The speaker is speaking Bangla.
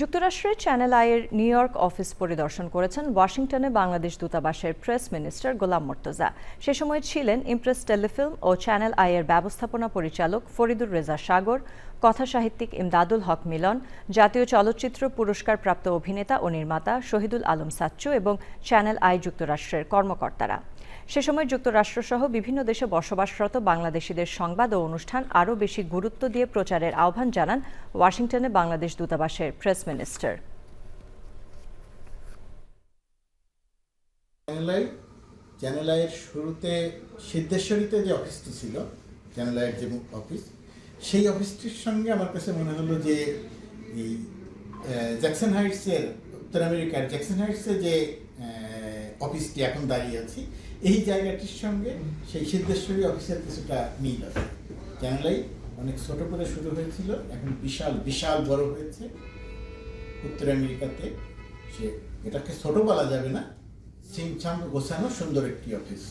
যুক্তরাষ্ট্রের চ্যানেল আইয়ের নিউ ইয়র্ক অফিস পরিদর্শন করেছেন ওয়াশিংটনে বাংলাদেশ দূতাবাসের প্রেস মিনিস্টার গোলাম মোর্তজা। সে সময় ছিলেন ইমপ্রেস টেলিফিল্ম ও চ্যানেল আইয়ের ব্যবস্থাপনা পরিচালক ফরিদুর রেজা সাগর, কথাসাহিত্যিক ইমদাদুল হক মিলন, জাতীয় চলচ্চিত্র পুরস্কারপ্রাপ্ত অভিনেতা ও নির্মাতা শহীদুল আলম সাচ্চু এবং চ্যানেল আই যুক্তরাষ্ট্রের কর্মকর্তারা। সে সময় যুক্তরাষ্ট্রসহ বিভিন্ন দেশে বসবাসরত বাংলাদেশিদের সংবাদ ও অনুষ্ঠান আরও বেশি গুরুত্ব দিয়ে প্রচারের আহ্বান জানান ওয়াশিংটনে বাংলাদেশ দূতাবাসের প্রেস মিনিস্টার। চ্যানেল আইয়ের শুরুতে সিদ্ধেশ্বরীতে যে অফিসটি ছিল, চ্যানেল আইয়ের যে অফিস, সেই অফিসটির সঙ্গে আমার কাছে মনে হলো যে এই জ্যাকসন হাইটসের, উত্তর আমেরিকার জ্যাকসন হাইটসে যে অফিসটি এখন দাঁড়িয়ে আছি, এই জায়গাটির সঙ্গে সেই সিদ্ধেশ্বরী অফিসের কিছুটা মিল আছে। চ্যানেল আই অনেক ছোট করে শুরু হয়েছিল, এখন বিশাল বিশাল বড় হয়েছে উত্তর আমেরিকাতে। এটাকে ছোট বলা যাবে না, ছিমছাম গোছানো সুন্দর একটি অফিস।